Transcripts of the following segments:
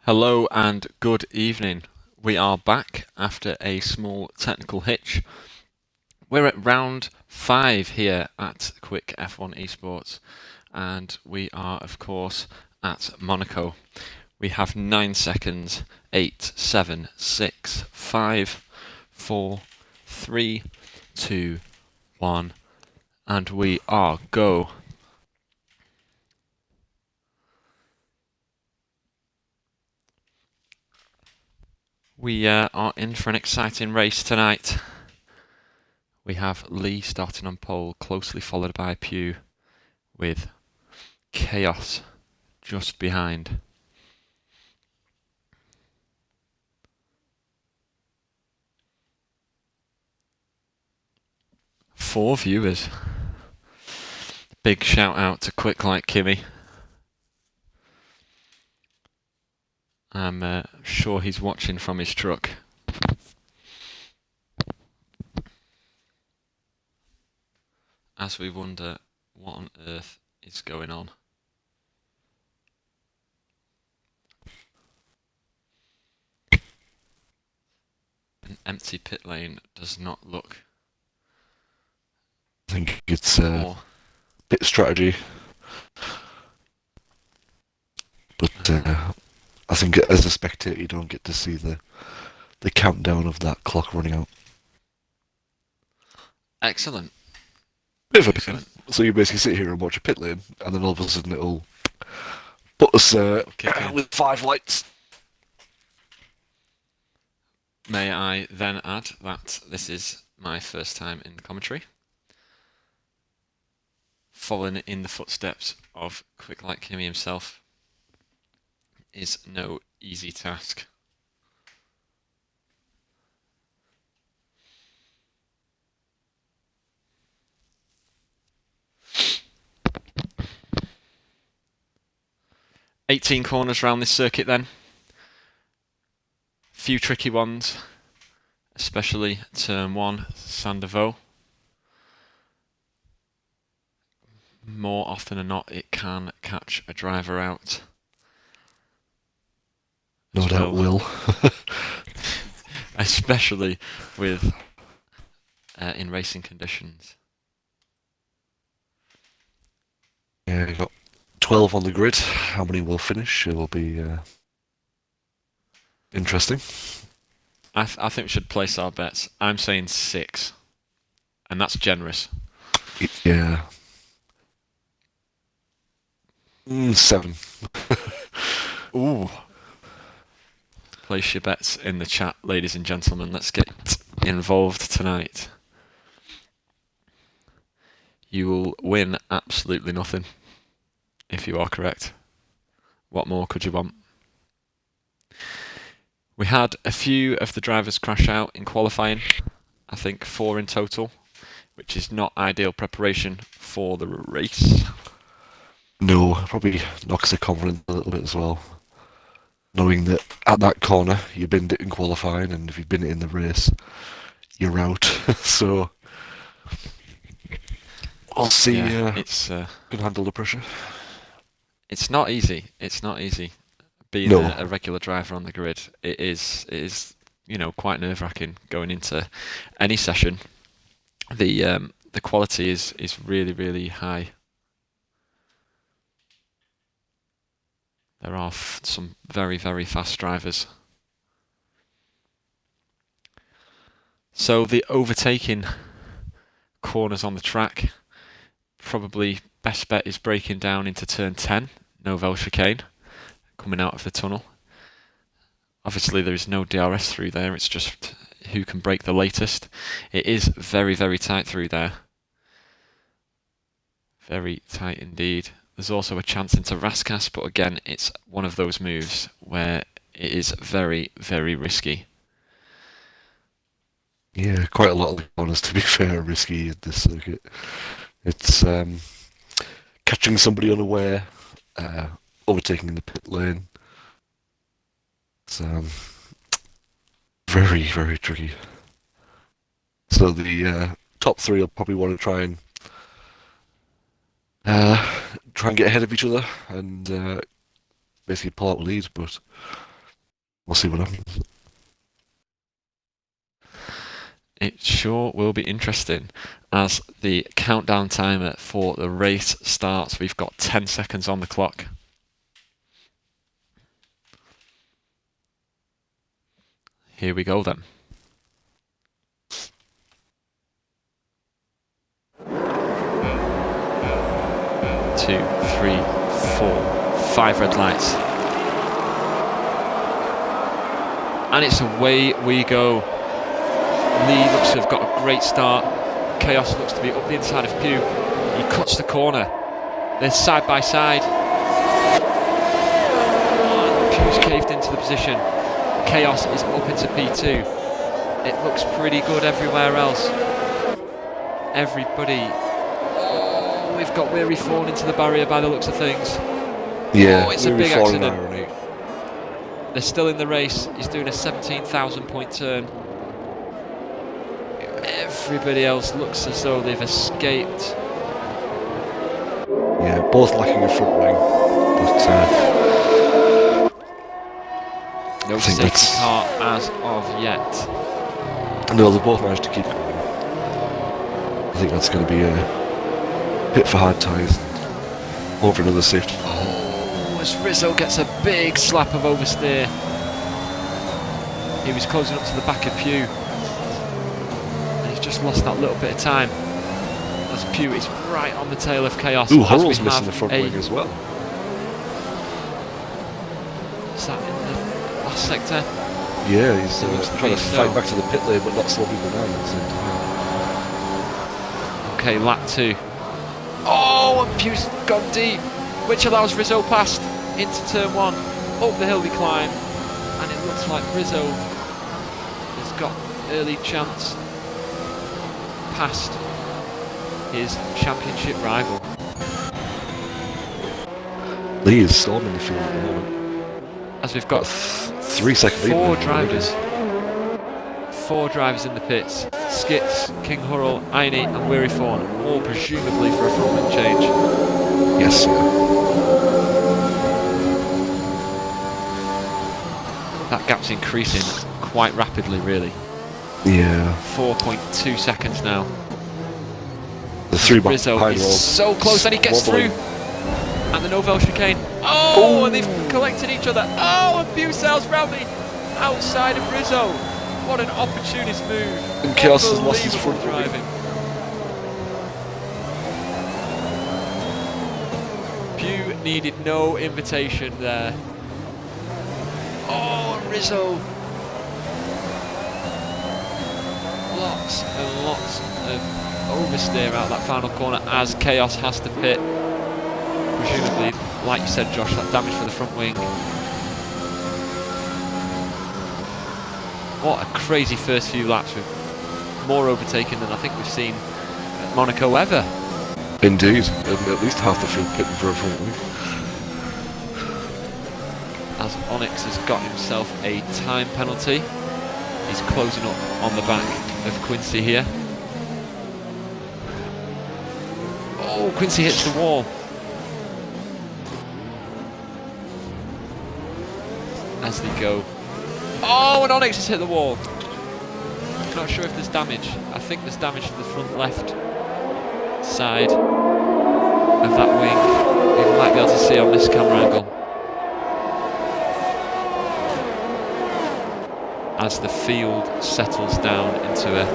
Hello and good evening. We are back after a small technical hitch. We're at round 5 here at KwikF1Esports, and we are, of course, at Monaco. We have 9 seconds. 8, 7, 6, 5, 4, 3, 2, 1, and we are go. We are in for an exciting race tonight. We have Lee starting on pole, closely followed by Pugh, with Chaos just behind. Four viewers. Big shout out to KwikF1Esports. I'm sure he's watching from his truck. As we wonder what on earth is going on. An empty pit lane does not look. I think it's pit strategy. But I think as a spectator you don't get to see the countdown of that clock running out. Excellent. Excellent. So you basically sit here and watch a pit lane, and then all of a sudden it'll put us with 5 lights. May I then add that this is my first time in the commentary, following in the footsteps of KwikF1Esports himself is no easy task. "18 corners round this circuit then. Few tricky ones, especially turn 1, Sandoval. More often than not, it can catch a driver out. No doubt will. Especially with in racing conditions. Yeah, you got 12 on the grid. How many will finish? It will be interesting. I think we should place our bets. I'm saying 6, and that's generous. Yeah. 7. Ooh. Place your bets in the chat, ladies and gentlemen. Let's get involved tonight. You will win absolutely nothing if you are correct. What more could you want? We had a few of the drivers crash out in qualifying. I think 4 in total, which is not ideal preparation for the race. No, probably knocks the confidence a little bit as well. Knowing that at that corner you binned it in qualifying, and if you bin it in the race, you're out. So I'll see. It's can handle the pressure. It's not easy. It's not easy being No. a regular driver on the grid. It is quite nerve-wracking going into any session. The quality is really, really high. There are some very, very fast drivers. So the overtaking corners on the track, probably best bet is breaking down into turn 10, Novell chicane, coming out of the tunnel. Obviously there is no DRS through there, it's just who can break the latest. It is very, very tight through there. Very tight indeed. There's also a chance into Raskas, but again, it's one of those moves where it is very, very risky. Yeah, quite a lot of the corners, to be fair, are risky at this circuit. It's catching somebody unaware, overtaking in the pit lane. It's very, very tricky. So the top 3 will probably want to try and get ahead of each other and basically pull out leads, but We'll see what happens. It sure will be interesting as the countdown timer for the race starts. We've got 10 seconds on the clock. Here we go then. 2, 3, 4, 5 red lights. And it's away we go. Lee looks to have got a great start. Chaos looks to be up the inside of Pew. He cuts the corner. They're side by side. And Pew's caved into the position. Chaos is up into P2. It looks pretty good everywhere else. Everybody. Oh, we've got Weary fallen into the barrier by the looks of things. Yeah, oh, it's a big accident. Irony. They're still in the race. He's doing a 17,000 point turn. Everybody else looks as though they've escaped. Yeah, both lacking a front wing, but no safety car as of yet. No, they both managed to keep going. I think that's going to be a hit for hard tyres. Hope for another safety. Oh, as Rizzo gets a big slap of oversteer. He was closing up to the back of Pew. Just lost that little bit of time as Pew is right on the tail of Chaos. Ooh, Hurl's missing the front wing as well. Is that in the last sector? Yeah, he's trying to fight back to the pit lane but not slow people down at the same time. Okay, lap 2. Oh, and Pew's gone deep, which allows Rizzo past into turn 1. Up the hill we climb, and it looks like Rizzo has got early chance past his championship rival. Lee is storming the field at the moment. As we've got 3 second lead. 4 drivers. 4 drivers in the pits. Skits, King Hurl, Aini and Weary Fawn, all presumably for a front wing change. Yes, sir. That gap's increasing quite rapidly, really. Yeah. 4.2 seconds now. The 3 back Rizzo is so close and he gets through. And the Novell chicane. Oh, and they've collected each other. Oh, and Pew sails round the outside of Rizzo. What an opportunist move. And Chaos has lost his front driving. Pew needed no invitation there. Oh, and Rizzo. Lots and lots of oversteer out that final corner as Chaos has to pit. Presumably, like you said, Josh, that damage for the front wing. What a crazy first few laps with more overtaking than I think we've seen at Monaco ever. Indeed, at least half the field pitting for a front wing. As Onyx has got himself a time penalty. He's closing up on the back of Quincy here. Oh, Quincy hits the wall. As they go. Oh, and Onyx has hit the wall. Not sure if there's damage. I think there's damage to the front left side of that wing. You might be able to see on this camera angle. As the field settles down into a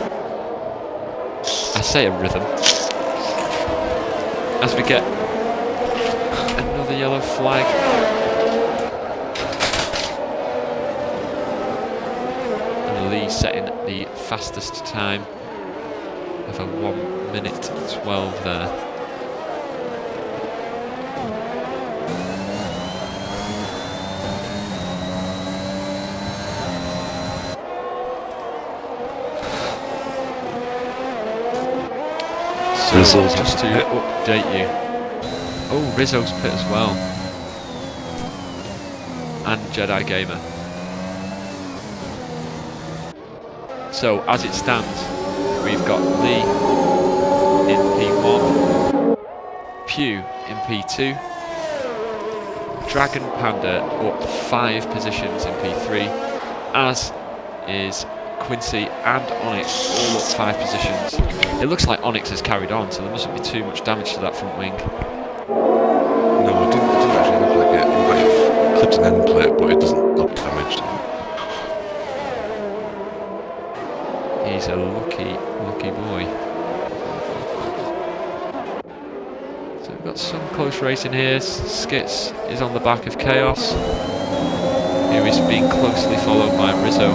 rhythm. As we get another yellow flag. And Lee setting the fastest time of a 1:12 there. So just to update you. Oh, Rizzo's pit as well. And Jedi Gamer. So as it stands, we've got Lee in P1, Pew in P2, Dragon Panda up 5 positions in P3, as is Quincy and Onyx all up 5 positions. It looks like Onyx has carried on, so there mustn't be too much damage to that front wing. No, it didn't actually look like it. You might have clipped an end plate, but it doesn't look damaged. He's a lucky boy. So we've got some close racing here. Skits is on the back of Chaos, who is being closely followed by Rizzo.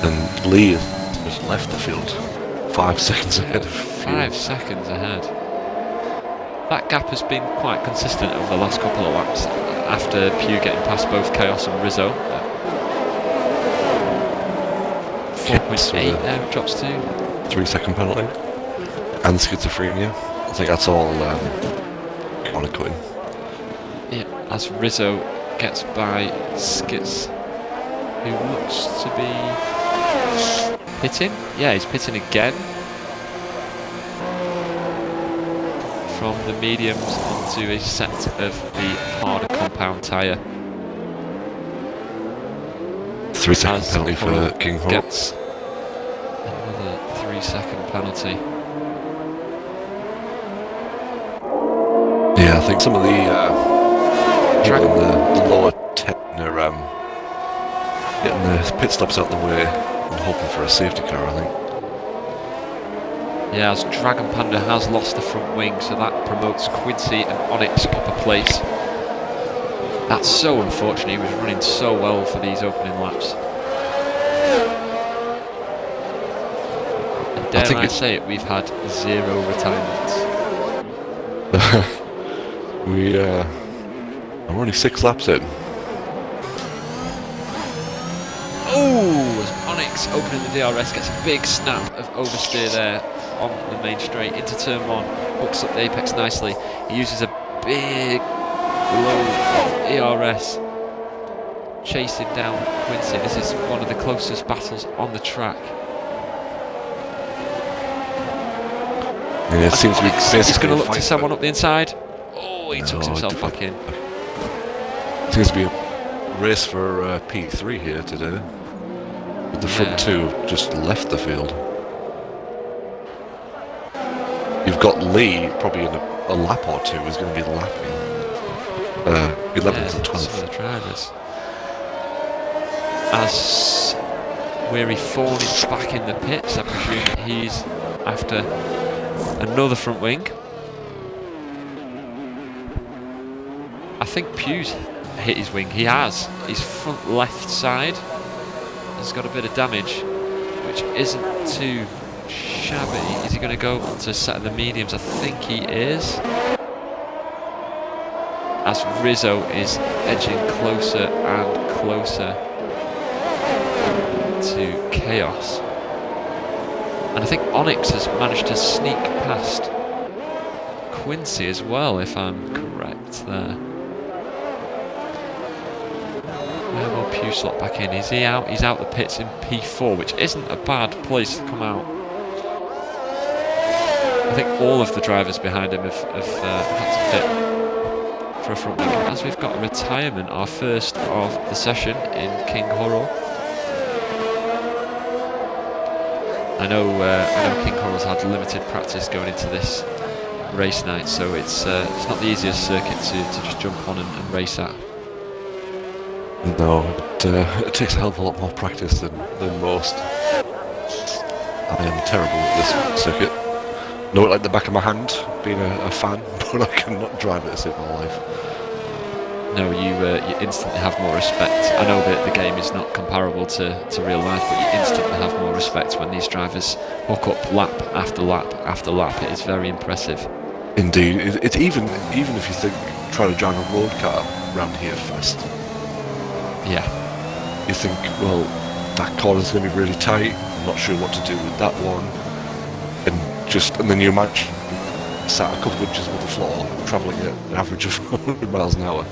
And Lee has left the field 5 seconds ahead of 5 seconds ahead. That gap has been quite consistent over the last couple of laps after Pugh getting past both Chaos and Rizzo. 4.8 there, it drops to 3-second penalty. And schizophrenia. I think that's all corner cutting. Yeah, as Rizzo gets by Skits, who looks to be pitting. Yeah, he's pitting again. From the mediums onto a set of the harder compound tyre. 3-second penalty for King Horror. Gets another 3-second penalty. Yeah, I think some of the people in the lower 10 are getting the pit stops out the way and hoping for a safety car, I think. Yeah, as Dragon Panda has lost the front wing, so that promotes Quincy and Onyx up a place. That's so unfortunate, he was running so well for these opening laps. And dare I say it, we've had 0 retirements. I'm only 6 laps in. Oh, as Onyx opening the DRS gets a big snap of oversteer there on the main straight into turn 1, hooks up the apex nicely. He uses a big load of ERS chasing down Quincy. This is one of the closest battles on the track. Yeah, it seems to be basically he's going to look to someone up the inside. Oh, he tucks himself back in. It seems to be a race for P3 here today. But the front two have just left the field. You've got Lee, probably in a lap or two, is going to be lapping 11th and 12th. Some of the drivers. As Weary Fawn is back in the pits, I presume he's after another front wing. I think Pugh's hit his wing. He has. His front left side has got a bit of damage, which isn't too shabby. Is he going to go to a set of the mediums? I think he is. As Rizzo is edging closer and closer to Chaos. And I think Onyx has managed to sneak past Quincy as well, if I'm correct there. Where will Pugh slot back in? Is he out? He's out the pits in P4, which isn't a bad place to come out. I think all of the drivers behind him have had to pit for a front wing. As we've got a retirement, our first of the session in King Horror. I know King Horror's had limited practice going into this race night, so it's not the easiest circuit to just jump on and race at. No, it takes a hell of a lot more practice than most. I am terrible at this circuit. Know it like the back of my hand, being a fan, but I cannot drive it as in my life. No, you instantly have more respect. I know that the game is not comparable to real life, but you instantly have more respect when these drivers hook up lap after lap after lap. It is very impressive. Indeed, it's even if you think trying to drive a road car around here fast. Yeah. You think, well, that corner's going to be really tight. I'm not sure what to do with that one, and then you imagine sat a couple of inches with the floor, travelling at an average of 100 miles an hour.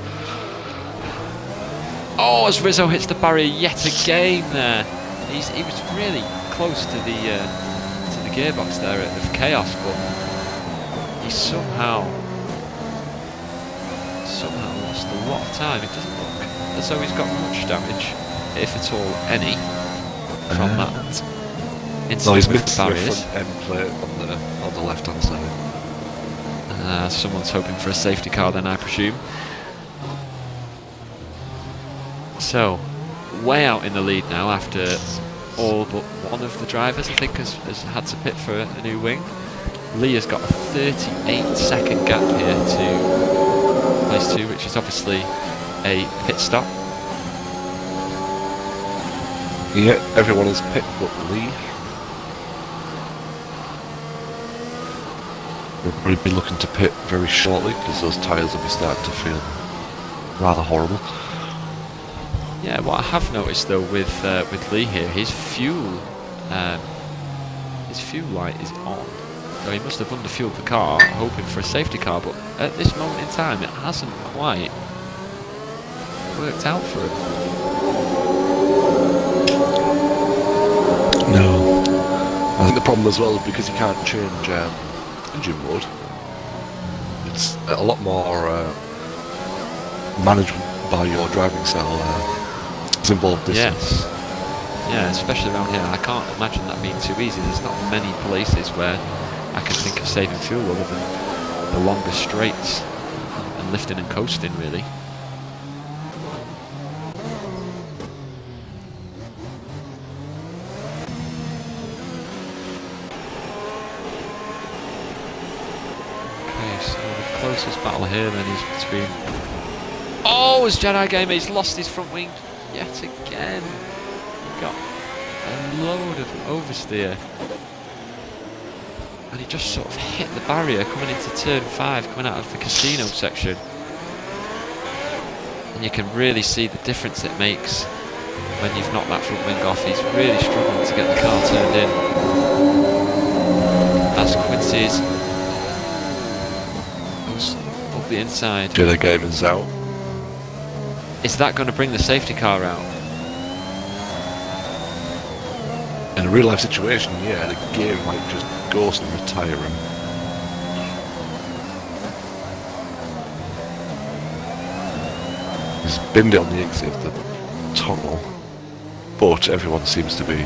Oh, as Rizzo hits the barrier yet again there. He was really close to the gearbox there of Chaos, but he somehow a lot of time. It doesn't look as though he's got much damage, if at all any, from that No, he's incident with missed the the barriers. front end plate on the left-hand side. Someone's hoping for a safety car then, I presume. So, way out in the lead now after all but one of the drivers, I think, has had to pit for a new wing. Lee has got a 38-second gap here to place 2, which is obviously a pit stop. Yeah, everyone is pit but Lee. We'll probably be looking to pit very shortly because those tyres will be starting to feel rather horrible. Yeah, what I have noticed though with Lee here, his fuel light is on. So he must have underfueled the car, hoping for a safety car, but at this moment in time, it hasn't quite worked out for him. No. I think the problem as well is because you can't change engine mode. It's a lot more managed by your driving style is involved this. Yes. Yeah, especially around here. I can't imagine that being too easy. There's not many places where I can think of saving fuel other than the longer straights and lifting and coasting, really. Okay, so the closest battle here then is between... Oh, as Jedi Gamer, he's lost his front wing yet again. He got a load of oversteer. And he just sort of hit the barrier coming into turn 5, coming out of the casino section. And you can really see the difference it makes when you've knocked that front wing off. He's really struggling to get the car turned in. As Quincy's goes up the inside. Jedi Gamer's out. Is that going to bring the safety car out? In a real life situation, yeah, the game might just ghost and retire him. He's binned it on the exit of the tunnel, but everyone seems to be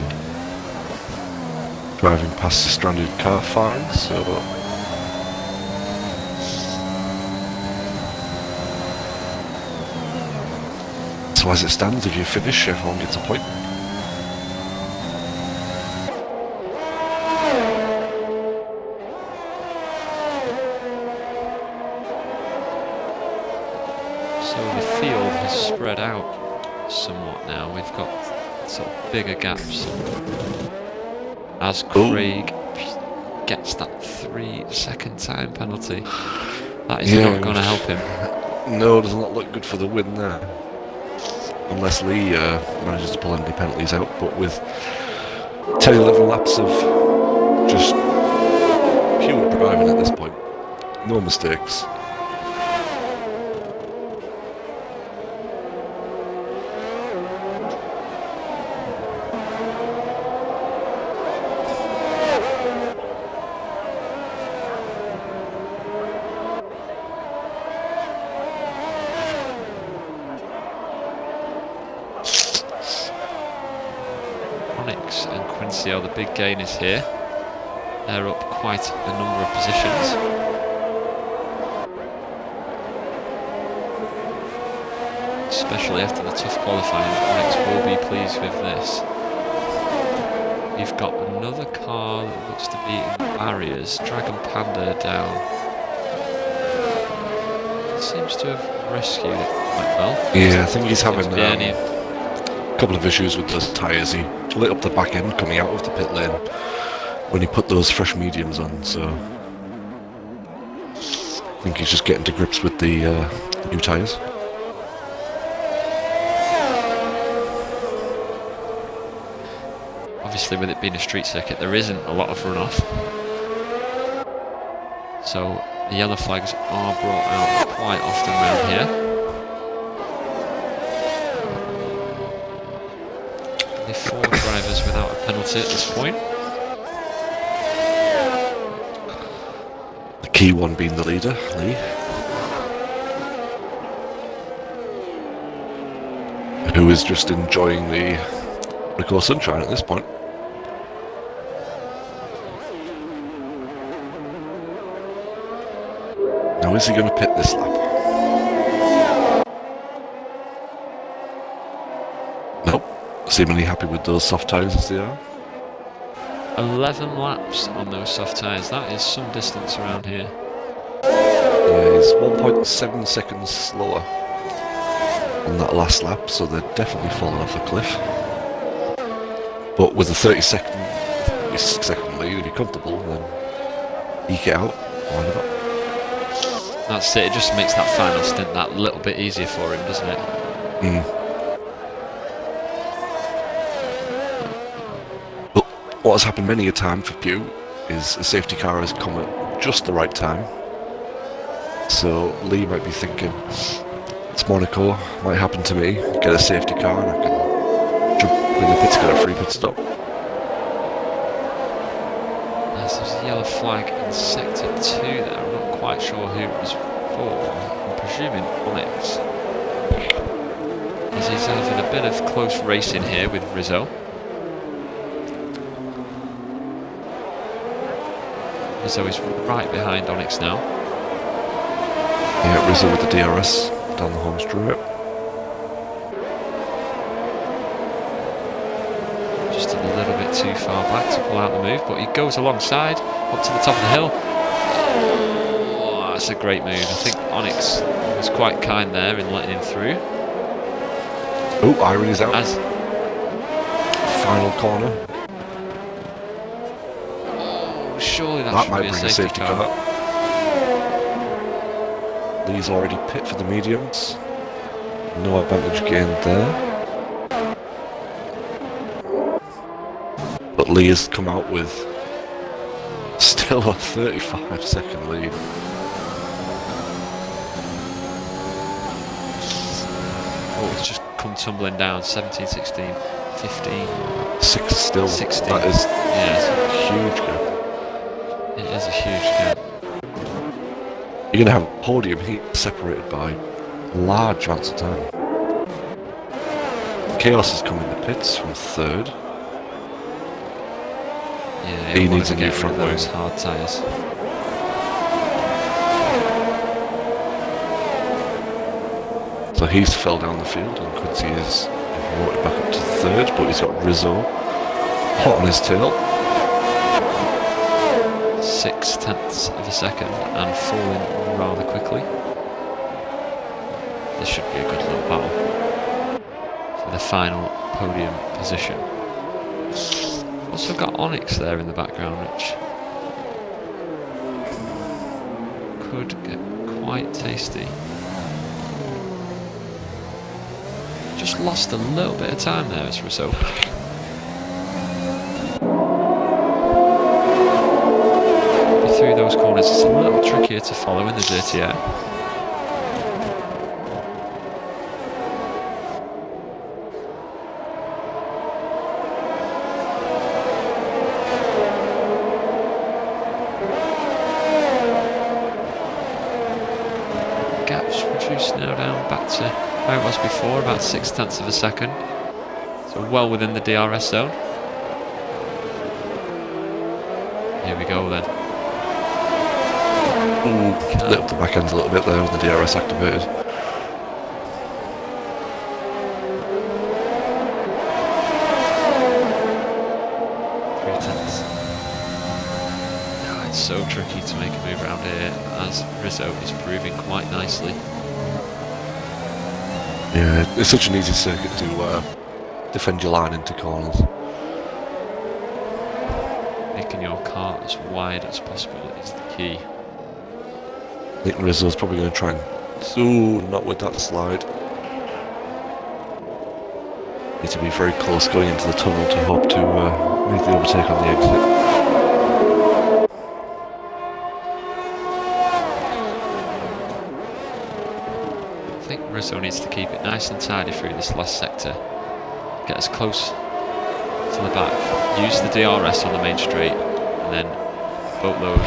driving past the stranded car fine, so... So as it stands, if you finish, everyone gets a point. Spread out somewhat now. We've got sort of bigger gaps as Craig gets that 3-second time penalty. That is not going to help him. No, does not look good for the win there. Unless Lee manages to pull any penalties out, but with 10-11 laps of just pure driving at this point. No mistakes. And Quincy are the big gainers here. They're up quite a number of positions. Especially after the tough qualifying, Alex will be pleased with this. You've got another car that looks to be in barriers. Dragon Panda down. Seems to have rescued it quite well. Yeah, I think he's having a couple of issues with those tyres. He lit up the back end coming out of the pit lane when he put those fresh mediums on, so I think he's just getting to grips with the new tyres. Obviously, with it being a street circuit, there isn't a lot of runoff, so the yellow flags are brought out quite often around here. Only 4 drivers without a penalty at this point. The key one being the leader, Lee. who is just enjoying the Monaco sunshine at this point. Now, is he going to pit this lap? Nope. Seemingly happy with those soft tyres as they are. 11 laps on those soft tyres. That is some distance around here. Yeah, he's 1.7 seconds slower on that last lap, so they're definitely falling off a cliff. But with a 36 second lead, if you're comfortable, then eke it out. Why not? That's it. It just makes that final stint that little bit easier for him, doesn't it? But what has happened many a time for Pew is a safety car has come at just the right time. So Lee might be thinking, it's Monaco, might happen to me, get a safety car and I can jump in the pits, get a free pit stop. There's a yellow flag in sector 2 there. I'm not quite sure who it was for. I'm presuming Onyx. As he's having a bit of close racing here with Rizzo. Rizzo is right behind Onyx now. Yeah, Rizzo with the DRS down the home straight. Just a little bit too far back to pull out the move, but he goes alongside, up to the top of the hill. Oh, that's a great move. I think Onyx was quite kind there in letting him through. Oh, Irony's out. Final corner. Oh, surely that should might be bring a safety car. Lee's already pit for the mediums. No advantage gained there. But Lee has come out with still a 35-second lead. Oh, it's just come tumbling down. 17, 16, 15. 6 still. 16. That is a huge gap. It is a huge gap. You're going to have a podium heat separated by large amounts of time. Chaos has come in the pits from 3rd. Yeah, he needs a new front wing. Those hard tyres. So he's fell down the field and Quincy is promoted back up to 3rd, but he's got Rizzo hot on his tail. 0.6 of a second and falling rather quickly. This should be a good little battle for the final podium position. Also got Onyx there in the background, which could get quite tasty. Just lost a little bit of time there as a result. Through those corners, it's a little trickier to follow in the dirty air. Gaps reduced now down back to where it was before, about 0.6 of a second. So well within the DRS zone. Here we go then. Lit up the back end a little bit there with the DRS activated. It's so tricky to make a move around here, as Rizzo is proving quite nicely. Yeah, it's such an easy circuit to defend your line into corners. Making your car as wide as possible is the key. I think Rizzo's probably going to try and... Ooh, not with that slide. Need to be very close going into the tunnel to hope to make the overtake on the exit. I think Rizzo needs to keep it nice and tidy through this last sector. Get as close to the back. Use the DRS on the main straight, and then boatload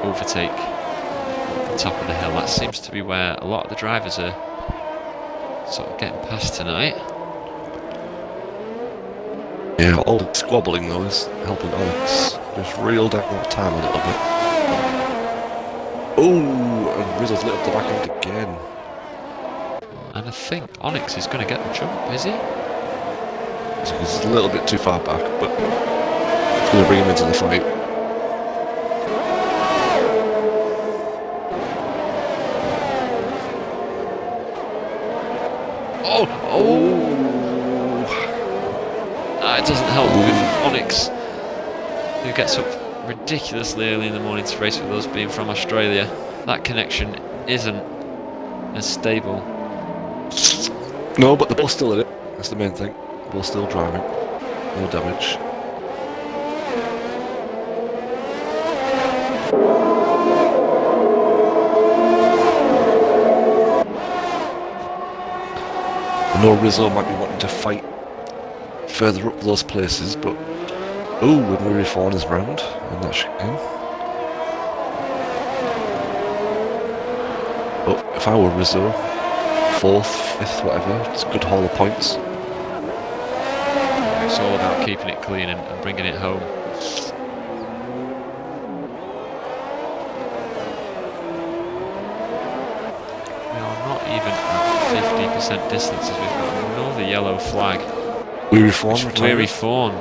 overtake at the top of the hill. That seems to be where a lot of the drivers are sort of getting past tonight. Yeah, all the squabbling though is helping Onyx just reel down that time a little bit. Oh, and Rizzo's lit up the back end again. And I think Onyx is going to get the jump, is he? He's a little bit too far back, but it's going to bring him into the fight. It doesn't help with Onyx, who gets up ridiculously early in the morning to race with us, being from Australia. That connection isn't as stable. No, but the ball's still in it. That's the main thing. The ball's still driving. No damage. I know Rizzo might be wanting to fight further up those places, but when KwikF1 is round, and that chicane. But if I were Rizzo, 4th, 5th, whatever, it's a good haul of points. It's all about keeping it clean and bringing it home. We are not even at 50% distances. We've got another yellow flag. KwikF1 retired. KwikF1.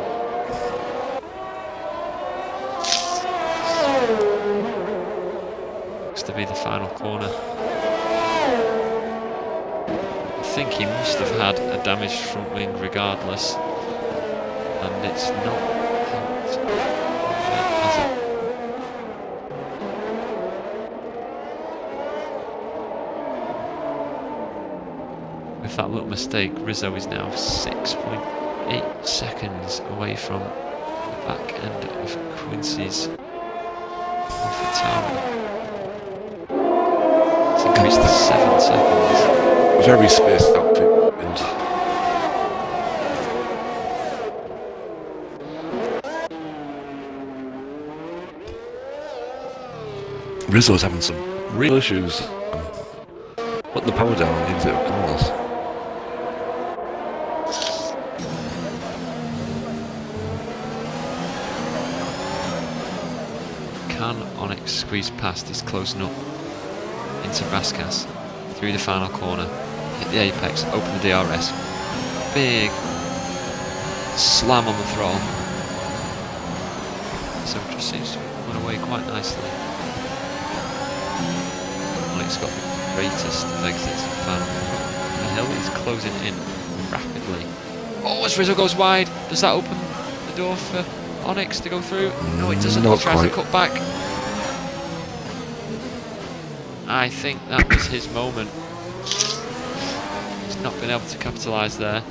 Looks to be the final corner. I think he must have had a damaged front wing regardless, and it's not helped, has it? With that little mistake, Rizzo is now 6.8 seconds away from the back end of Quincy's AlphaTauri. It's increased to 7 seconds. Very spaced out build. Rizzo's having some real issues putting the power down on the exit of corners. Can Onyx squeeze past? He's closing up into Raskas through the final corner. Hit the apex, open the DRS. Big slam on the throttle. So it just seems to run away quite nicely. Onyx got the greatest of exits in the final corner. The hill is closing in rapidly. Oh, as Rizzo goes wide, does that open the door for Onyx to go through? No, it doesn't. He tries to cut back. I think that was his moment. He's not been able to capitalise there.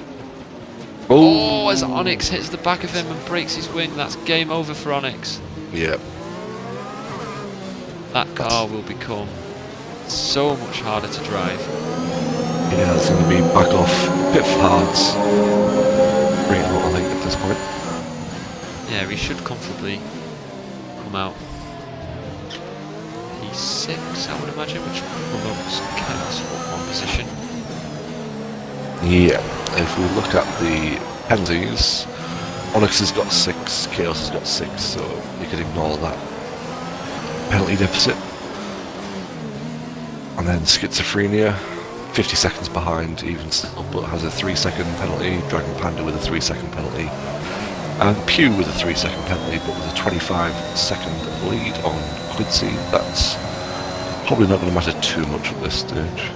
Oh, as Onyx hits the back of him and breaks his wing, that's game over for Onyx. Yep. That car will become so much harder to drive. Yeah, it's going to be back off pit for parts. Bring it up, I think, at this point. Yeah, he should comfortably come out P6, I would imagine, which promotes Chaos up one position. Yeah, if we look at the penalties, Onyx has got 6, Chaos has got 6, so you can ignore that penalty deficit. And then Schizophrenia, 50 seconds behind, even still, but has a 3-second penalty. Dragon Panda with a 3-second penalty. And Pew with a 3-second penalty, but with a 25-second lead on Quincy. That's probably not going to matter too much at this stage.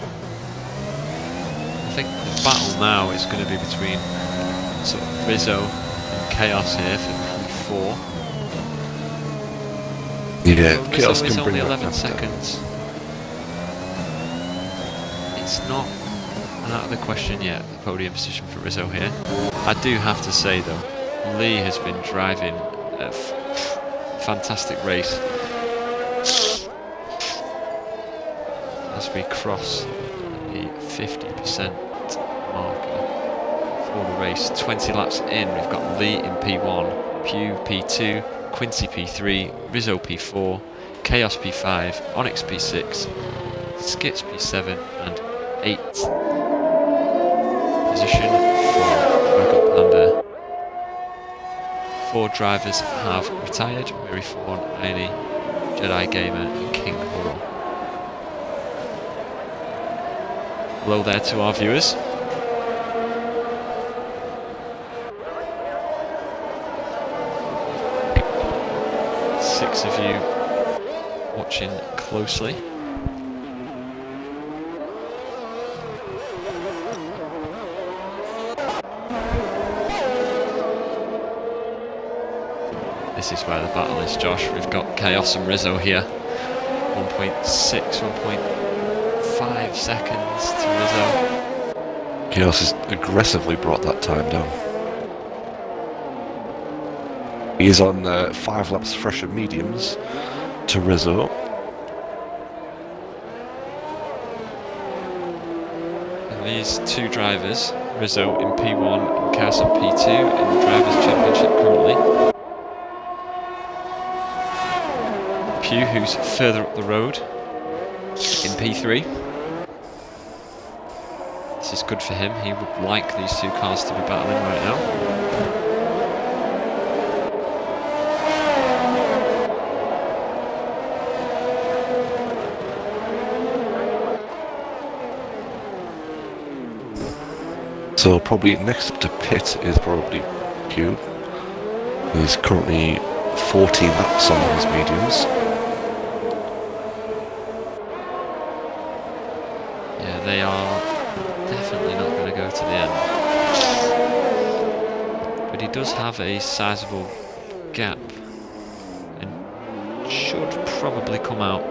I think the battle now is going to be between sort of Rizzo and Chaos here for P4. Yeah, so Chaos Rizzo is can bring only that 11 down. seconds. It's not out of the question yet, the podium position for Rizzo here. I do have to say though, Lee has been driving a fantastic race. As we cross the 50% marker for the race, 20 laps in, we've got Lee in P1, Pew P2, Quincy P3, Rizzo P4, Chaos P5, Onyx P6, Skits P7 and 8. position for Dragon Panda. 4 drivers have retired: Mary Fawn, Ailey, Jedi Gamer and King Horror. Hello there to our viewers. Six of you watching closely. This is where the battle is, Josh. We've got Chaos and Rizzo here. 1.6, 1.5 seconds to Rizzo. Chaos has aggressively brought that time down. He is on 5 laps fresher mediums to Rizzo. And these 2 drivers, Rizzo in P1 and Chaos in P2 in the Drivers' Championship currently. Pugh, who's further up the road in P3. This is good for him. He would like these 2 cars to be battling right now. So probably next up to pit is probably Pugh. He's currently 14 laps on his mediums. Yeah, they are definitely not going to go to the end. But he does have a sizable gap and should probably come out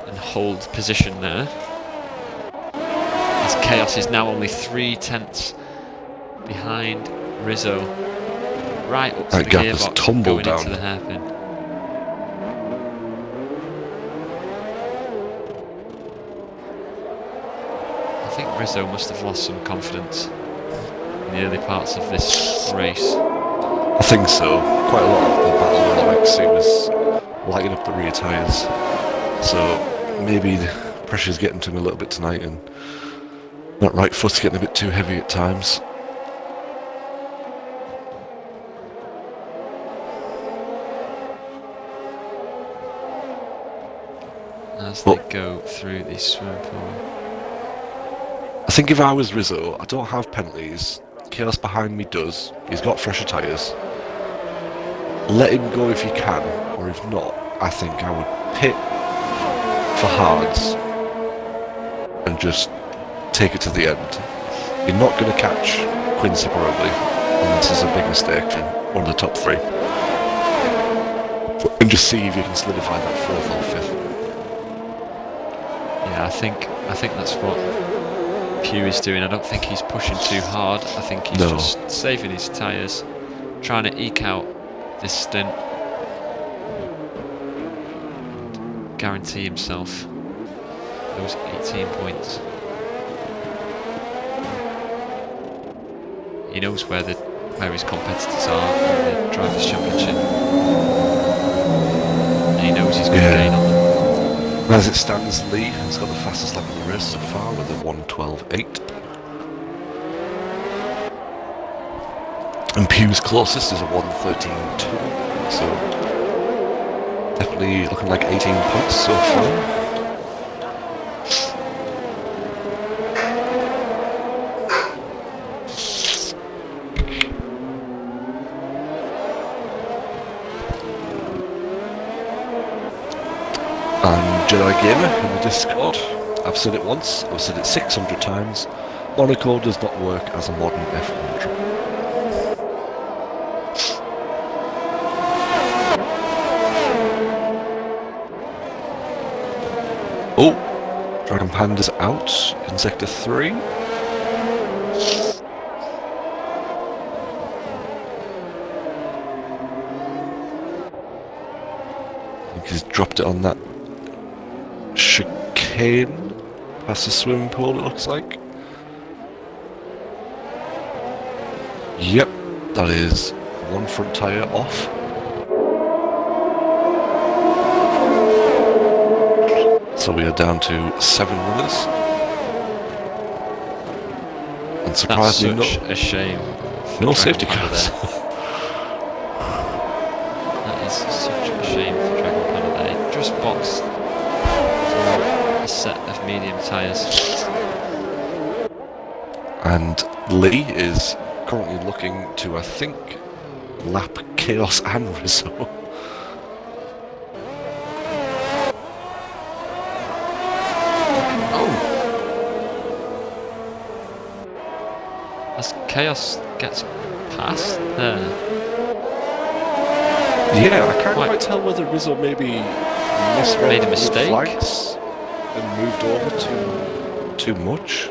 and hold position there. As Chaos is now only 3/10 behind Rizzo, right up to That the gap has gearbox, tumbled going down. into the hairpin. I think Rizzo must have lost some confidence in the early parts of this race. I think so. Quite a lot of the battle with Alexi was lighting up the rear tyres. So maybe the pressure's getting to him a little bit tonight and that right foot's getting a bit too heavy at times. As they go through the swimming pool. I think if I was Rizzo, I don't have penalties. Chaos behind me does. He's got fresher tyres. Let him go if you can, or if not, I think I would pit for hards and just take it to the end. You're not going to catch Quincy probably, unless it's a big mistake from one of the top 3. And just see if you can solidify that 4th or 5th. Yeah, I think that's what Pugh is doing. I don't think he's pushing too hard. I think he's just saving his tyres, trying to eke out this stint, guarantee himself those 18 points. He knows where his competitors are in the Drivers' Championship, and he knows he's going to gain on them. As it stands, Lee has got the fastest lap of the race so far with a 1:12.8. And Pugh's closest is a 1:13.2. So definitely looking like 18 points so far. And Jedi Gamer in the Discord, I've said it once, I've said it 600 times, Monaco does not work as a modern F1 track. Oh, Dragon Panda's out in Sector 3. I think he's dropped it on that chicane past the swimming pool, it looks like. Yep, that is one front tyre off. So we are down to 7 runners. And And That's surprisingly, such a shame. no safety cars. That is such a shame for Dragon Panda there. He just boxed through a set of medium tyres. And Lee is currently looking to, I think, lap Chaos and Rizzo. Oh! As Chaos gets past there. Yeah, I can't quite tell whether Rizzo maybe misread Made a mistake? flags and moved over too much.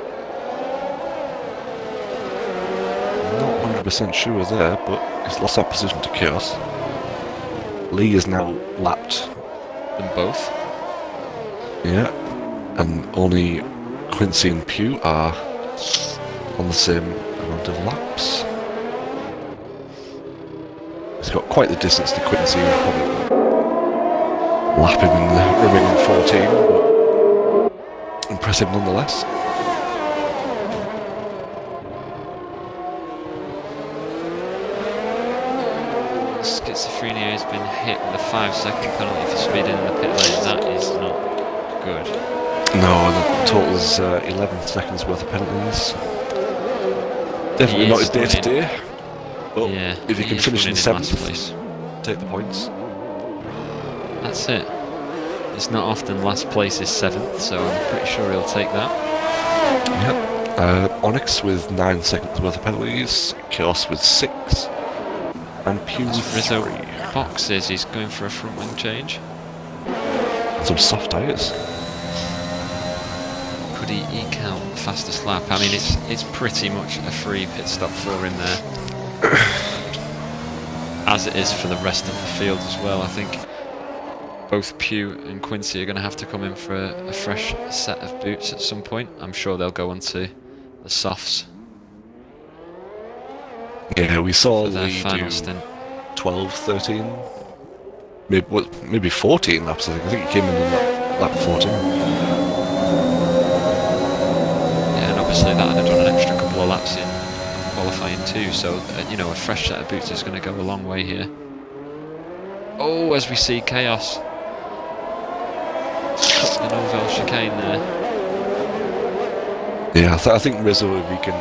Not 100% sure there, but he's lost that position to Chaos. Lee is now lapped. Them both. Yeah, and only Quincy and Pugh are on the same amount of laps. He's got quite the distance to Quincy, probably lap him in the remaining 14, but impressive nonetheless. Schizophrenia has been hit with a 5-second penalty for speeding in the pit lane. That is not good. No, the total's 11 seconds worth of penalties. Definitely not his day to day. But yeah, if he can finish in 7th, place, take the points. That's it. It's not often last place is 7th, so I'm pretty sure he'll take that. Yep. Onyx with 9 seconds worth of penalties, Chaos with 6, and Pugh with Rizzo 3. boxes, he's going for a front wing change. And some soft tyres. Could he eke out the fastest lap? I mean, it's pretty much a free pit stop for him there. As it is for the rest of the field as well. I think both Pugh and Quincy are going to have to come in for a fresh set of boots at some point. I'm sure they'll go onto the softs. Yeah, we saw their Lee final do stint. 12, 13, maybe 14 laps, I think. I think he came in on lap 14. Yeah, and obviously that had done an extra couple of laps in qualifying too, so you know, a fresh set of boots is going to go a long way here. Oh, as we see Chaos cut the Novell chicane there. Yeah, I think Rizzo, if he can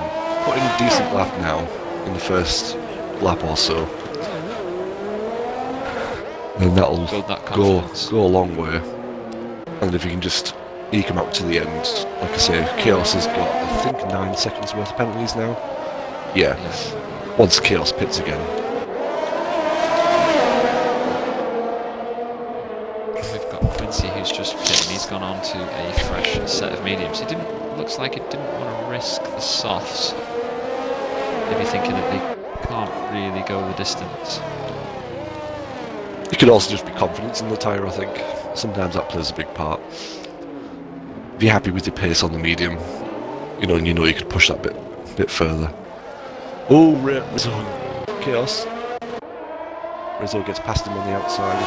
put in a decent lap now in the first lap or so, then that'll go a long way. And if he can just eke him up to the end, like I say, Chaos has got, I think, 9 seconds worth of penalties now. Yeah, once Chaos pits again. We've got Quincy who's just pit, and he's gone on to a fresh set of mediums. Looks like he didn't want to risk the softs. Maybe thinking that they can't really go the distance. It could also just be confidence in the tyre, I think. Sometimes that plays a big part. If you're happy with your pace on the medium, and you know you could push that bit further. Oh, Rizzo, Chaos. Rizzo gets past him on the outside of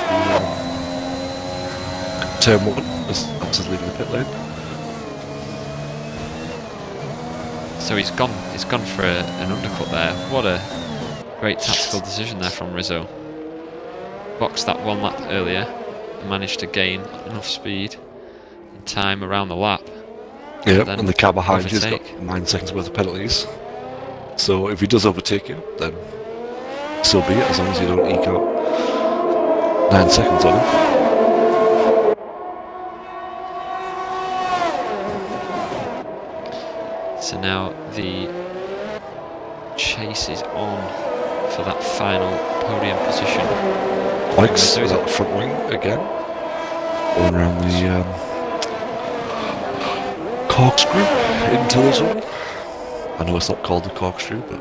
the turn 1 as he's leaving the pit lane. So he's gone for an undercut there. What a great tactical decision there from Rizzo. Boxed that one lap earlier and managed to gain enough speed and time around the lap. Yeah, and the car behind you's got 9 seconds worth of penalties. So if he does overtake you, then so be it, as long as you don't eke out 9 seconds on him. So now the chase is on for that final podium position. Onyx is at the front wing again, going around the corkscrew into the zone. I know it's not called the corkscrew, but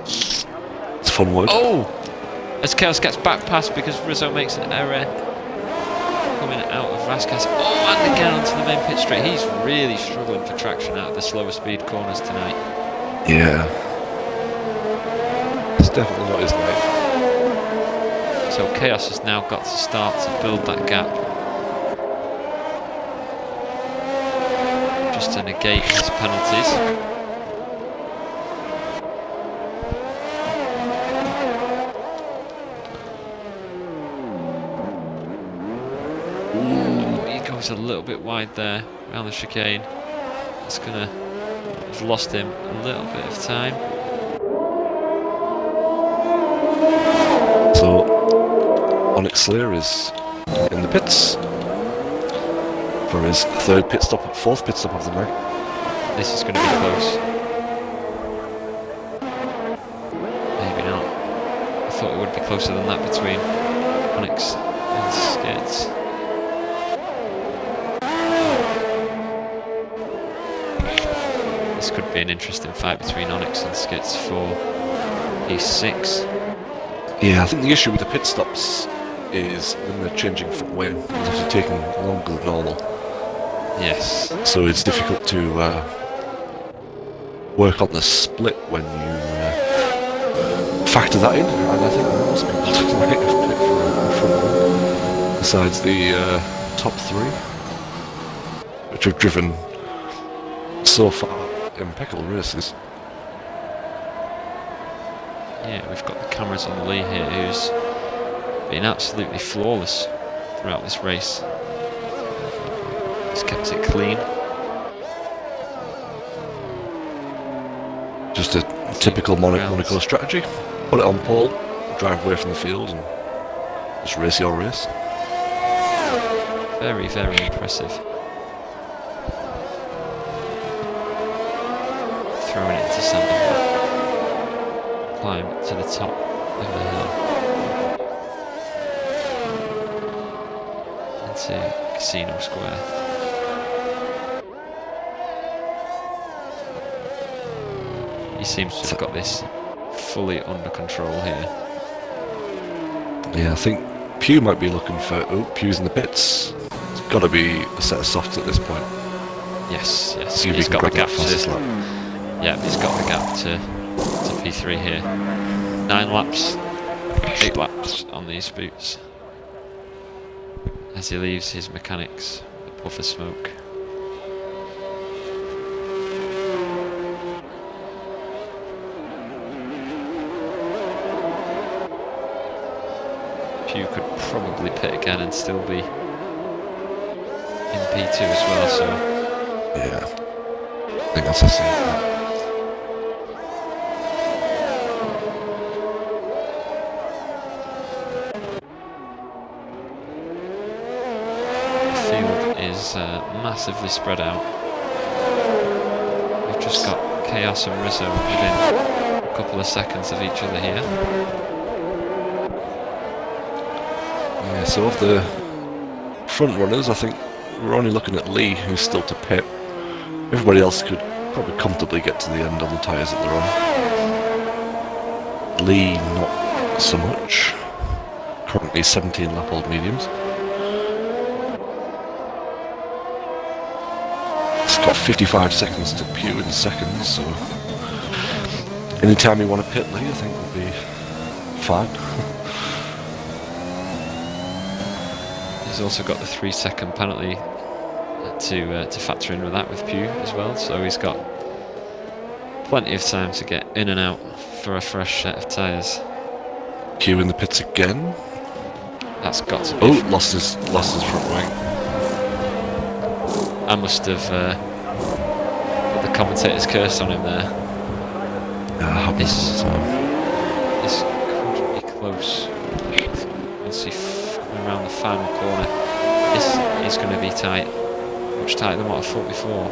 it's a fun word. Oh! As Chaos gets back past because Rizzo makes an error coming out of Raskas. Oh, and again onto the main pit straight. He's really struggling for traction out of the slower speed corners tonight. Yeah. It's definitely not his night. So Chaos has now got to start to build that gap. Just to negate his penalties. was a little bit wide there around the chicane. It's gonna have lost him a little bit of time. So Onyx there is in the pits for his fourth pit stop of the night. This is going to be close. Maybe not. I thought it would be closer than that between Onyx and Skids. This could be an interesting fight between Onyx and Skids for P6. Yeah, I think the issue with the pit stops is when they're changing footwear, it's actually taking longer than normal. Yes. So it's difficult to work on the split when you factor that in, and I think most people might have pit for one, besides the top three, which have driven so far impeccable races. Yeah, we've got the cameras on Lee here, who's been absolutely flawless throughout this race. He's kept it clean. Just a typical Monaco strategy. Put it on pole, drive away from the field, and just race your race. Very, very impressive. Throwing it into Sandoval. Climb to the top of the hill. Into Casino Square. He seems to have got this fully under control here. Yeah, I think Pew might be looking for... Oh, Pew's in the pits. It's got to be a set of softs at this point. Yes, yes. See if he's got the gap to... Yeah, he's got the gap to P3 here. 9 laps, 8 laps on these boots. As he leaves his mechanics, the puff of smoke. Pew could probably pit again and still be in P2 as well, so... Yeah, I think that's a safe. The field is massively spread out. We've just got Chaos and Rizzo within a couple of seconds of each other here. Yeah, so of the front runners, I think we're only looking at Lee, who's still to pit. Everybody else could probably comfortably get to the end on the tyres that they're on. Lee, not so much. Currently 17 lap old mediums. It's got 55 seconds to Pew in seconds, so anytime you want to pit Lee, I think will be fine. He's also got the 3-second penalty to factor in with that with Pew as well, so he's got plenty of time to get in and out for a fresh set of tyres. Pew in the pits again. That's got to be... Oh, lost his front wing. I must have put the commentator's curse on him there. This could be close. Once he coming around the final corner, this is going to be tight. Much tighter than what I thought before.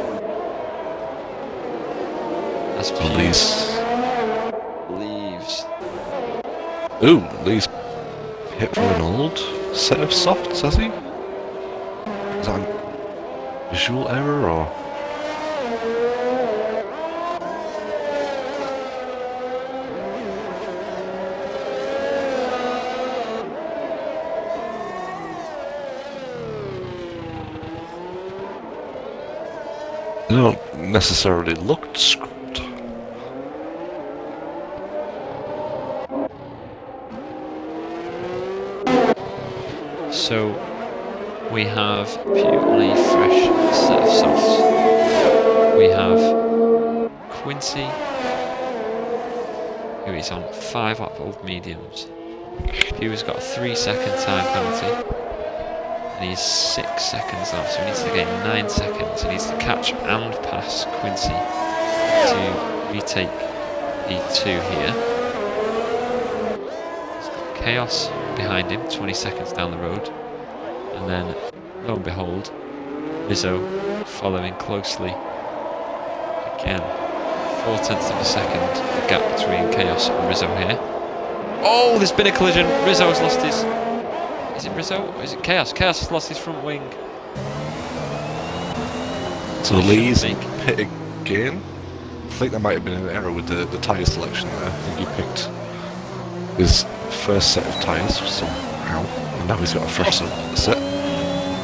That's leaves. Ooh, Lee's hit for an old set of softs, has he? Is that a visual error or? They don't necessarily look scrubbed. So we have Pew on a fresh set of softs. We have Quincy, who is on 5 lap old mediums. Pew has got a 3-second time penalty. And he's 6 seconds off, so he needs to gain 9 seconds. He needs to catch and pass Quincy to retake P2 here. He's got Chaos behind him, 20 seconds down the road. And then, lo and behold, Rizzo following closely. Again, 0.4 of a second, the gap between Chaos and Rizzo here. Oh, there's been a collision. Rizzo's lost his... Is it Rizzo or is it Chaos? Chaos has lost his front wing. So Lee's pit again. I think there might have been an error with the tyre selection there. I think he picked his first set of tyres somehow, and now he's got a fresh set.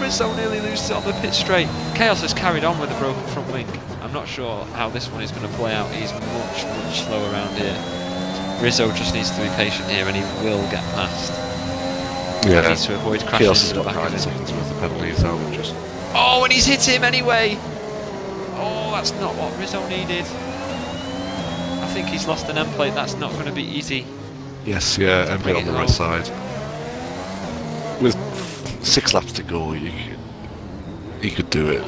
Rizzo nearly loses it on the pit straight. Chaos has carried on with a broken front wing. I'm not sure how this one is going to play out. He's much slower around here. Rizzo just needs to be patient here, and he will get past. Yeah, he needs to avoid crashing into the back of 9 him. seconds worth of penalties out. Just oh, and he's hit him anyway. Oh, that's not what Rizzo needed. I think he's lost an end plate. That's not going to be easy. yes, yeah, end plate on the right side. With 6 laps to go, he could do it.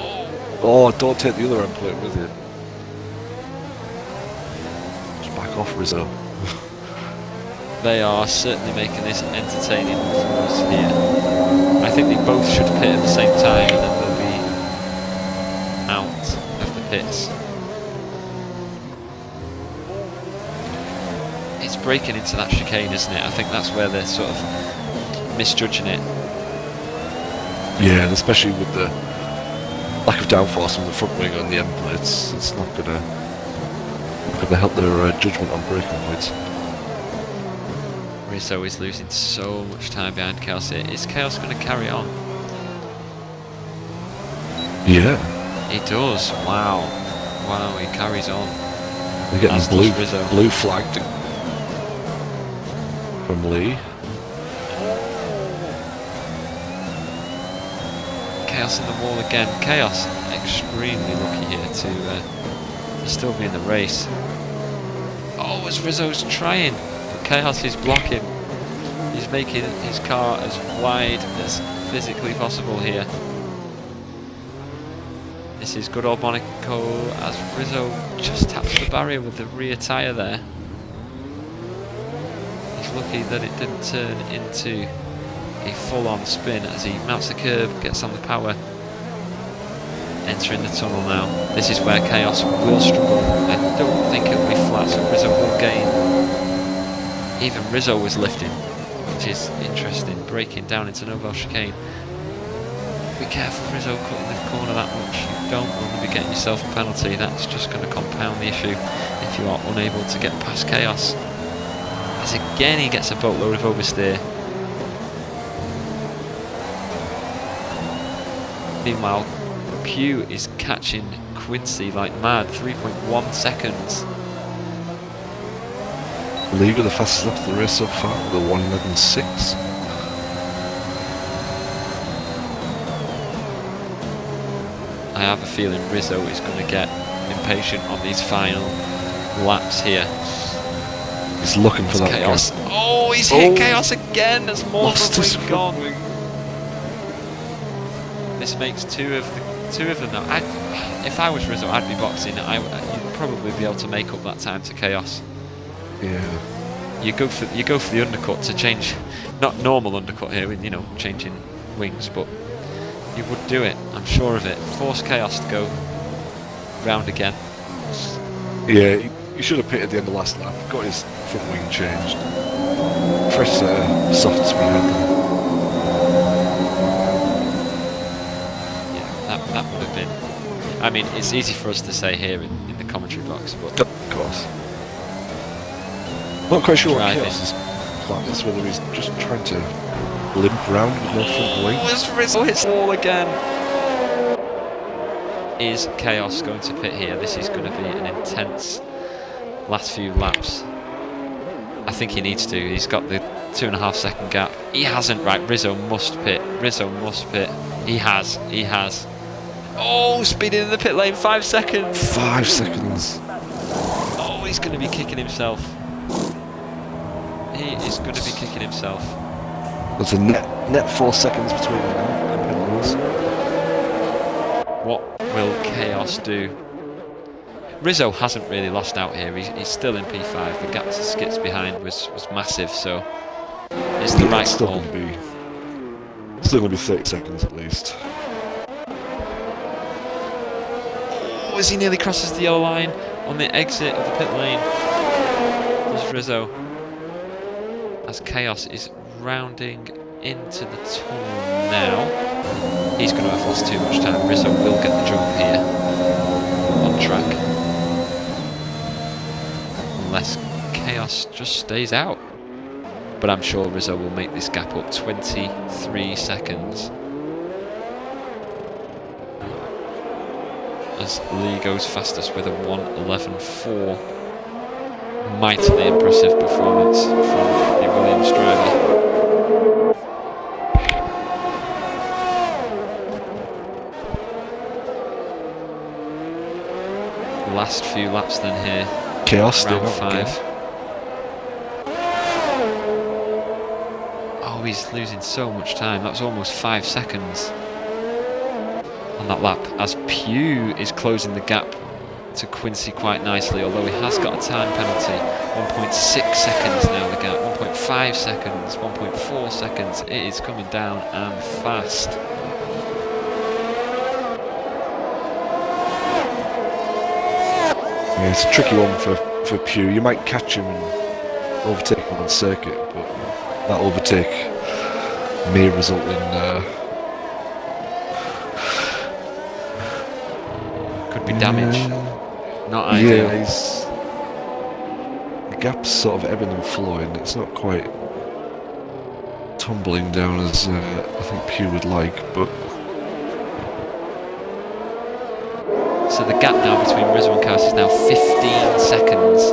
Oh, don't take the other end plate with you. Just back off, Rizzo. They are certainly making this entertaining for us here. I think they both should pit at the same time, and then they'll be out of the pits. It's breaking into that chicane, isn't it? I think that's where they're sort of misjudging it. Yeah, and especially with the lack of downforce on the front wing on the end plates, it's not gonna help their judgment on braking points. Rizzo is losing so much time behind Chaos here. Is Chaos going to carry on? Yeah. He does. Wow. Wow, he carries on. They're getting Rizzo. blue flagged from Lee. Chaos in the wall again. Chaos extremely lucky here to still be in the race. Oh, as Rizzo's trying. Chaos is blocking. He's making his car as wide as physically possible here. This is good old Monaco as Rizzo just taps the barrier with the rear tyre there. He's lucky that it didn't turn into a full-on spin as he mounts the curb, gets on the power, entering the tunnel now. This is where Chaos will struggle. I don't think it'll be flat, so Rizzo will gain. Even Rizzo was lifting, which is interesting, breaking down into Novo chicane. Be careful, Rizzo, cutting the corner that much. You don't want to be getting yourself a penalty. That's just going to compound the issue if you are unable to get past Chaos. As again he gets a boatload of oversteer. Meanwhile, Q is catching Quincy like mad, 3.1 seconds. Lee got the fastest lap of the race so far, the 1:11.6. I have a feeling Rizzo is going to get impatient on these final laps here. He's looking for that Chaos. gap. Oh, he's hit Chaos again. That's more Lost than his wing front gone. wing. This makes two of them now. If I was Rizzo, I'd be boxing. You'd probably be able to make up that time to Chaos. Yeah. You go for the undercut to change, not normal undercut here with changing wings, but you would do it. I'm sure of it. Force Chaos to go round again. Yeah, he should have pitted at the end of last lap. Got his front wing changed. Fresh set of softs behind him. Yeah, that would have been. I mean, it's easy for us to say here in the commentary box, but Of course. Not quite sure what Driving. Chaos's plan is, whether he's just trying to limp around with no front wing. as Rizzo hits the wall again. Is Chaos going to pit here? This is going to be an intense last few laps. I think he needs to. He's got the 2.5 second gap. He hasn't. Right, Rizzo must pit. Rizzo must pit. He has. He has. Oh, speeding in the pit lane. 5 seconds. 5 seconds. Oh, he's going to be kicking himself. He is going to be kicking himself. There's a net 4 seconds between them and pit lanes. What will Chaos do? Rizzo hasn't really lost out here. He's still in P5. The gap to Skits behind was massive, so it's the right still call. Still going to be 30 seconds at least. Oh, as he nearly crosses the yellow line on the exit of the pit lane. There's Rizzo. As Chaos is rounding into the tunnel now. He's going to have lost too much time. Rizzo will get the jump here on track. Unless Chaos just stays out. But I'm sure Rizzo will make this gap up. 23 seconds. As Lee goes fastest with a 1:11.4. Mightily impressive performance from the Williams driver. Last few laps then here. Chaos round 5. Oh, he's losing so much time. That was almost 5 seconds on that lap, as Pugh is closing the gap to Quincy quite nicely, although he has got a time penalty. 1.6 seconds now the gap, 1.5 seconds, 1.4 seconds. It is coming down and fast. Yeah, it's a tricky one for Pugh. You might catch him and overtake him on circuit, but that overtake may result in could be damage. Not ideal. Yeah, the gap's sort of ebbing and flowing. It's not quite tumbling down as I think Pugh would like, but so the gap now between Rizzo and Chaos is now 15 seconds.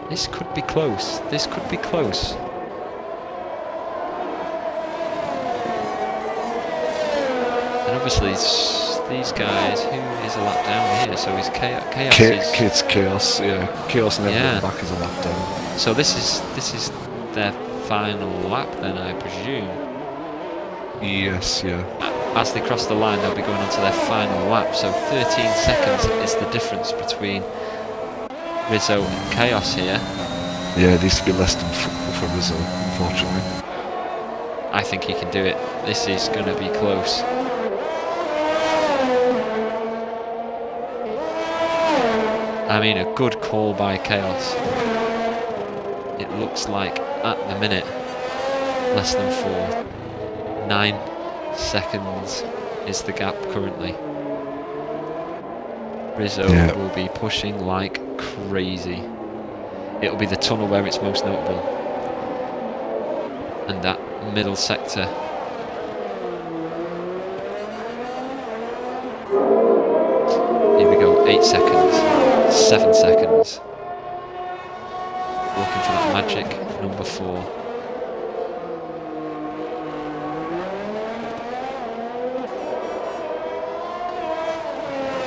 This could be close. This could be close. And obviously these guys, who is a lap down here? So is Chaos. It's Chaos, yeah. Chaos and everyone back is a lap down. So this is their final lap then, I presume. Yes, yeah. As they cross the line, they'll be going on to their final lap. So 13 seconds is the difference between Rizzo and Chaos here. Yeah, it needs to be less than 4 for Rizzo, unfortunately. I think he can do it. This is going to be close. I mean, a good call by Chaos. It looks like, at the minute, less than 4. 9 seconds is the gap currently. Rizzo will be pushing like crazy. It'll be the tunnel where it's most notable. And that middle sector. Here we go, 8 seconds, 7 seconds. Looking for that magic number 4.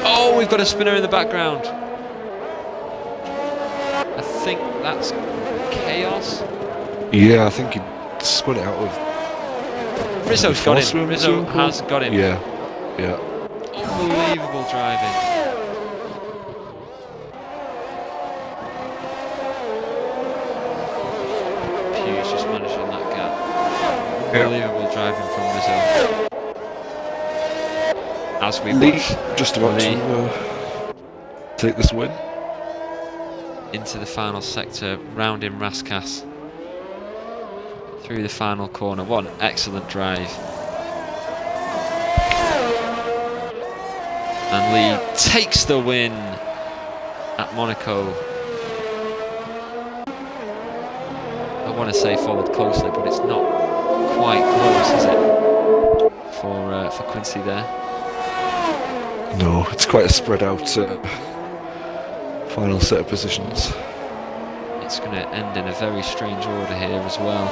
Oh, we've got a spinner in the background. I think that's Chaos. Yeah, I think he spun it out of... Rizzo's got him. Rizzo has got him. Yeah, yeah. Unbelievable driving. Pugh's just managing that gap. Unbelievable driving from Rizzo. As we watch just about to take this win. Into the final sector, rounding Raskas through the final corner. What an excellent drive. And Lee takes the win at Monaco. I want to say followed closely, but it's not quite close, is it? For Quincy there. No, it's quite a spread out final set of positions. It's going to end in a very strange order here as well.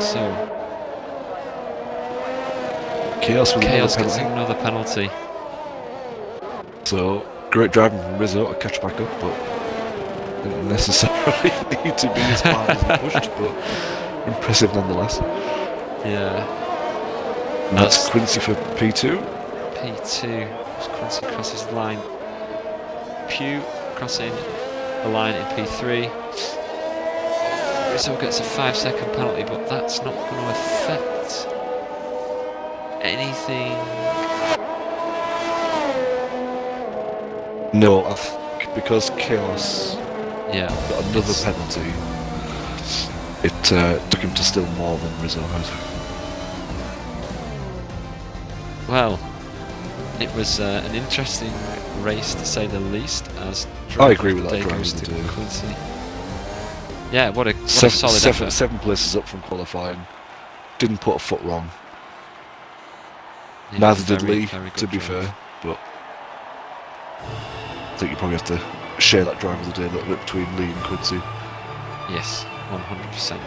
So Chaos gets another penalty. So Great driving from Rizzo to catch back up, but didn't necessarily need to be as hard as he pushed, but impressive nonetheless. Yeah. And that's Quincy for P2. P2, as Quincy crosses the line. Pugh crossing the line in P3. Rizzo gets a 5-second penalty, but that's not going to affect anything. No, I think because Chaos got another it's- penalty, it took him to still more than Rizzo had. Well, it was an interesting race to say the least. As I agree with that. day Driver goes of to the day. Quincy. Yeah, what a solid effort. Seven places up from qualifying. Didn't put a foot wrong. Yeah, Neither did very, Lee, very to good be drive. fair. But I think you probably have to share that driver of the day a little bit between Lee and Quincy. Yes, 100%.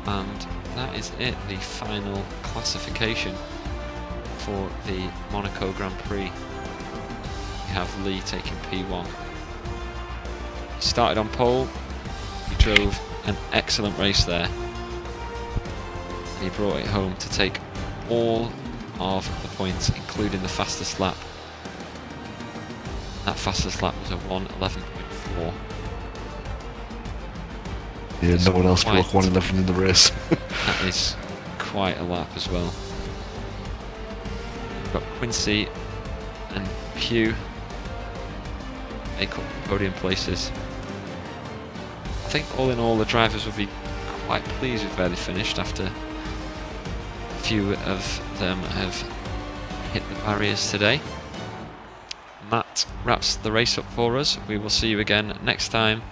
And that is it, the final classification for the Monaco Grand Prix. We have Lee taking P1. He started on pole, he drove an excellent race there. And he brought it home to take all of the points, including the fastest lap. That fastest lap was a 1:11.4. Yeah, no one else can look 1:11 in the race. That is quite a lap as well. We've got Quincy and Pugh. They cut podium places. I think all in all the drivers will be quite pleased with where they finished after a few of them have hit the barriers today. And that wraps the race up for us. We will see you again next time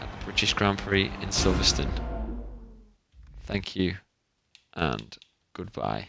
at the British Grand Prix in Silverstone. Thank you and goodbye.